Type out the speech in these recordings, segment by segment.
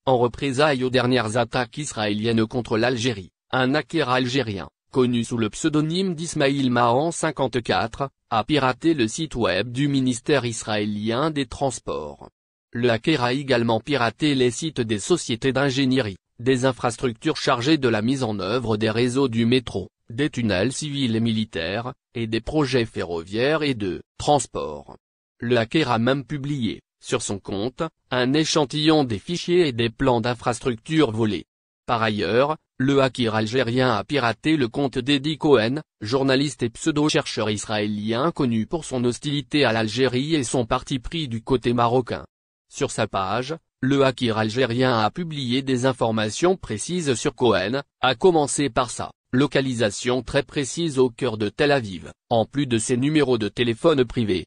En représailles aux dernières attaques israéliennes contre l'Algérie, un hacker algérien, connu sous le pseudonyme d'Ismaïl Mahan 54, a piraté le site web du ministère israélien des Transports. Le hacker a également piraté les sites des sociétés d'ingénierie, des infrastructures chargées de la mise en œuvre des réseaux du métro, des tunnels civils et militaires, et des projets ferroviaires et de transport. Le hacker a même publié, sur son compte, un échantillon des fichiers et des plans d'infrastructures volés. Par ailleurs, le hacker algérien a piraté le compte d'Edi Cohen, journaliste et pseudo-chercheur israélien connu pour son hostilité à l'Algérie et son parti pris du côté marocain. Sur sa page, le hacker algérien a publié des informations précises sur Cohen, à commencer par sa localisation très précise au cœur de Tel Aviv, en plus de ses numéros de téléphone privés.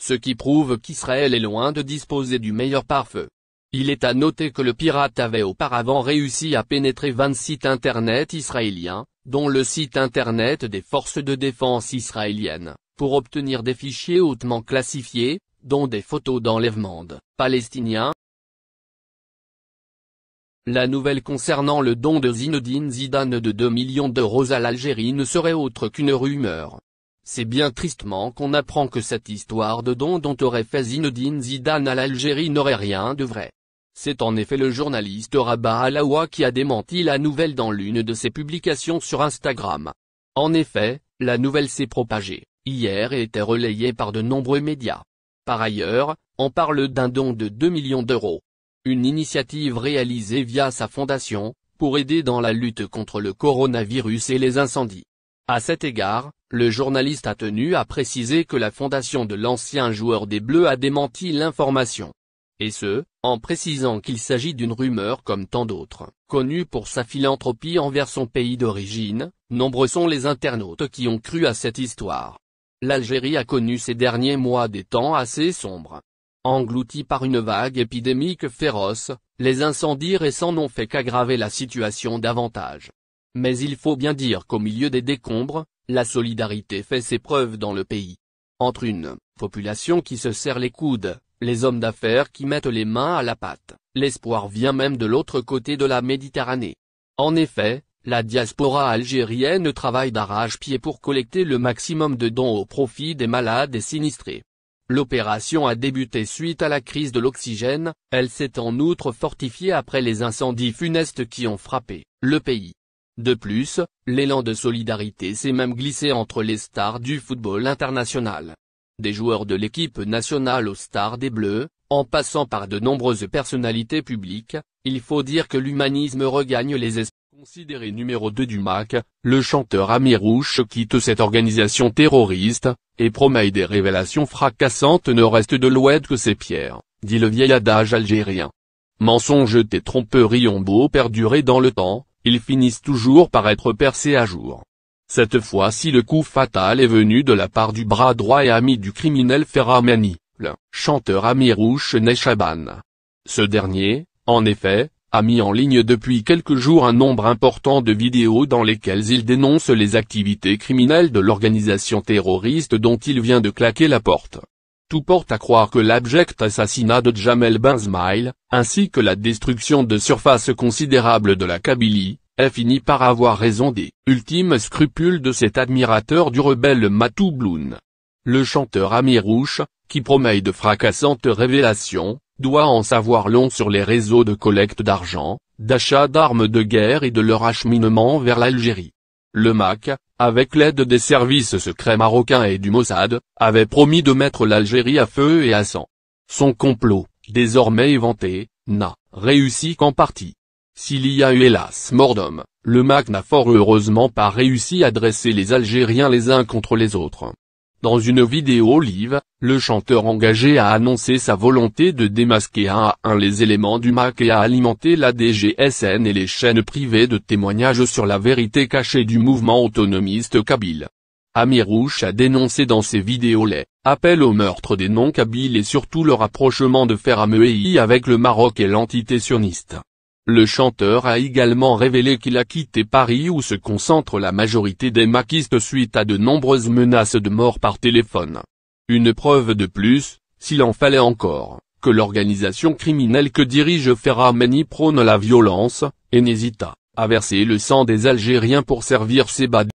Ce qui prouve qu'Israël est loin de disposer du meilleur pare-feu. Il est à noter que le pirate avait auparavant réussi à pénétrer 20 sites internet israéliens, dont le site internet des forces de défense israéliennes, pour obtenir des fichiers hautement classifiés, dont des photos d'enlèvement de Palestiniens. La nouvelle concernant le don de Zinedine Zidane de 2 millions d'euros à l'Algérie ne serait autre qu'une rumeur. C'est bien tristement qu'on apprend que cette histoire de don dont aurait fait Zinedine Zidane à l'Algérie n'aurait rien de vrai. C'est en effet le journaliste Rabat Alaoua qui a démenti la nouvelle dans l'une de ses publications sur Instagram. En effet, la nouvelle s'est propagée, hier et était relayée par de nombreux médias. Par ailleurs, on parle d'un don de 2 millions d'euros. Une initiative réalisée via sa fondation, pour aider dans la lutte contre le coronavirus et les incendies. À cet égard, le journaliste a tenu à préciser que la fondation de l'ancien joueur des Bleus a démenti l'information. Et ce, en précisant qu'il s'agit d'une rumeur comme tant d'autres. Connu pour sa philanthropie envers son pays d'origine, nombreux sont les internautes qui ont cru à cette histoire. L'Algérie a connu ces derniers mois des temps assez sombres. Engloutis par une vague épidémique féroce, les incendies récents n'ont fait qu'aggraver la situation davantage. Mais il faut bien dire qu'au milieu des décombres, la solidarité fait ses preuves dans le pays. Entre une population qui se serre les coudes, les hommes d'affaires qui mettent les mains à la pâte, l'espoir vient même de l'autre côté de la Méditerranée. En effet, la diaspora algérienne travaille d'arrache-pied pour collecter le maximum de dons au profit des malades et sinistrés. L'opération a débuté suite à la crise de l'oxygène, elle s'est en outre fortifiée après les incendies funestes qui ont frappé le pays. De plus, l'élan de solidarité s'est même glissé entre les stars du football international. Des joueurs de l'équipe nationale aux stars des Bleus, en passant par de nombreuses personnalités publiques, il faut dire que l'humanisme regagne les esprits. Considéré numéro 2 du MAC, le chanteur Amirouche quitte cette organisation terroriste, et promet des révélations fracassantes. Ne reste de l'oued que ses pierres, dit le vieil adage algérien. Mensonges et tromperies ont beau perdurer dans le temps, ils finissent toujours par être percés à jour. Cette fois-ci le coup fatal est venu de la part du bras droit et ami du criminel Ferramani, le chanteur Amirouche Nechaban. Ce dernier, en effet, a mis en ligne depuis quelques jours un nombre important de vidéos dans lesquelles il dénonce les activités criminelles de l'organisation terroriste dont il vient de claquer la porte. Tout porte à croire que l'abject assassinat de Jamel Ben Smaïl, ainsi que la destruction de surfaces considérables de la Kabylie, a fini par avoir raison des ultimes scrupules de cet admirateur du rebelle Matou Bloun. Le chanteur Amirouche, qui promet de fracassantes révélations, doit en savoir long sur les réseaux de collecte d'argent, d'achat d'armes de guerre et de leur acheminement vers l'Algérie. Le MAC, avec l'aide des services secrets marocains et du Mossad, avait promis de mettre l'Algérie à feu et à sang. Son complot, désormais éventé, n'a réussi qu'en partie. S'il y a eu hélas mort d'homme, le MAC n'a fort heureusement pas réussi à dresser les Algériens les uns contre les autres. Dans une vidéo live, le chanteur engagé a annoncé sa volonté de démasquer un à un les éléments du MAC et a alimenté la DGSN et les chaînes privées de témoignages sur la vérité cachée du mouvement autonomiste kabyle. Amirouche a dénoncé dans ses vidéos les appels au meurtre des non-kabyles et surtout le rapprochement de Ferramei avec le Maroc et l'entité sioniste. Le chanteur a également révélé qu'il a quitté Paris où se concentre la majorité des maquistes suite à de nombreuses menaces de mort par téléphone. Une preuve de plus, s'il en fallait encore, que l'organisation criminelle que dirige Ferrameni prône la violence, et n'hésite à verser le sang des Algériens pour servir ses badauds.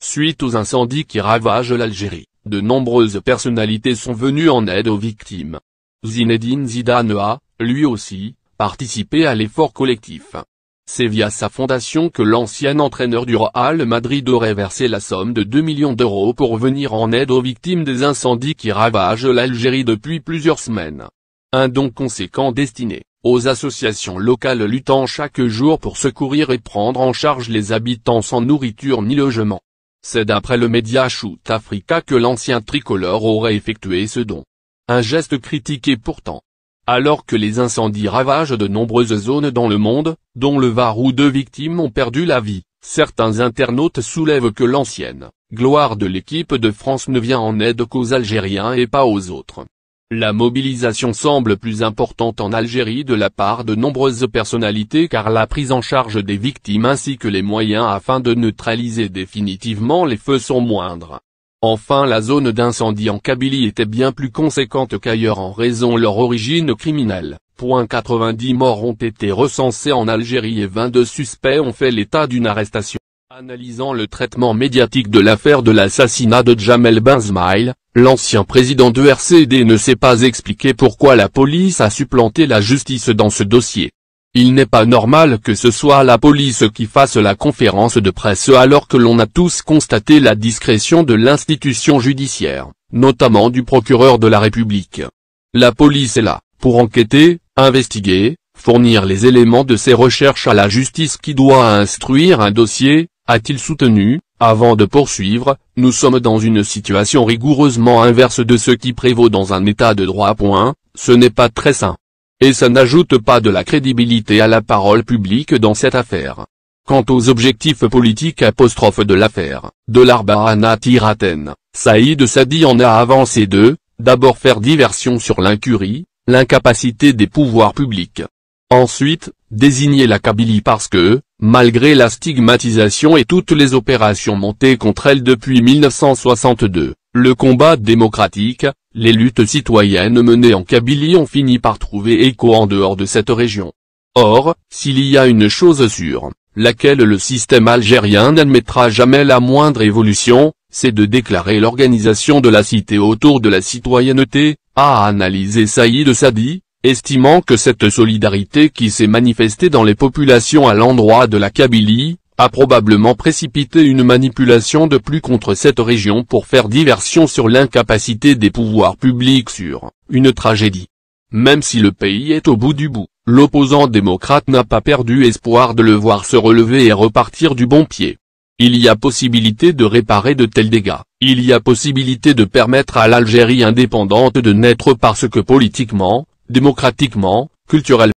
Suite aux incendies qui ravagent l'Algérie, de nombreuses personnalités sont venues en aide aux victimes. Zinedine Zidane a, lui aussi, participé à l'effort collectif. C'est via sa fondation que l'ancien entraîneur du Real Madrid aurait versé la somme de 2 millions d'euros pour venir en aide aux victimes des incendies qui ravagent l'Algérie depuis plusieurs semaines. Un don conséquent destiné aux associations locales luttant chaque jour pour secourir et prendre en charge les habitants sans nourriture ni logement. C'est d'après le média Shoot Africa que l'ancien tricolore aurait effectué ce don. Un geste critiqué pourtant. Alors que les incendies ravagent de nombreuses zones dans le monde, dont le Var où 2 victimes ont perdu la vie, certains internautes soulèvent que l'ancienne gloire de l'équipe de France ne vient en aide qu'aux Algériens et pas aux autres. La mobilisation semble plus importante en Algérie de la part de nombreuses personnalités car la prise en charge des victimes ainsi que les moyens afin de neutraliser définitivement les feux sont moindres. Enfin la zone d'incendie en Kabylie était bien plus conséquente qu'ailleurs en raison de leur origine criminelle. 90 morts ont été recensés en Algérie et 22 suspects ont fait l'état d'une arrestation. Analysant le traitement médiatique de l'affaire de l'assassinat de Jamel Benzmaïl, l'ancien président de RCD ne sait pas expliquer pourquoi la police a supplanté la justice dans ce dossier. Il n'est pas normal que ce soit la police qui fasse la conférence de presse alors que l'on a tous constaté la discrétion de l'institution judiciaire, notamment du procureur de la République. La police est là, pour enquêter, investiguer, fournir les éléments de ses recherches à la justice qui doit instruire un dossier, a-t-il soutenu, avant de poursuivre, nous sommes dans une situation rigoureusement inverse de ce qui prévaut dans un état de droit. Ce n'est pas très sain. Et ça n'ajoute pas de la crédibilité à la parole publique dans cette affaire. Quant aux objectifs politiques de l'affaire, de l'Arbarana Tiraten, Saïd Sadi en a avancé deux, d'abord faire diversion sur l'incurie, l'incapacité des pouvoirs publics. Ensuite, désigner la Kabylie parce que, malgré la stigmatisation et toutes les opérations montées contre elle depuis 1962, le combat démocratique, les luttes citoyennes menées en Kabylie ont fini par trouver écho en dehors de cette région. Or, s'il y a une chose sûre, laquelle le système algérien n'admettra jamais la moindre évolution, c'est de déclarer l'organisation de la cité autour de la citoyenneté, a analysé Saïd Sadi, estimant que cette solidarité qui s'est manifestée dans les populations à l'endroit de la Kabylie, a probablement précipité une manipulation de plus contre cette région pour faire diversion sur l'incapacité des pouvoirs publics sur une tragédie. Même si le pays est au bout du bout, l'opposant démocrate n'a pas perdu espoir de le voir se relever et repartir du bon pied. Il y a possibilité de réparer de tels dégâts, il y a possibilité de permettre à l'Algérie indépendante de naître parce que politiquement, démocratiquement, culturellement,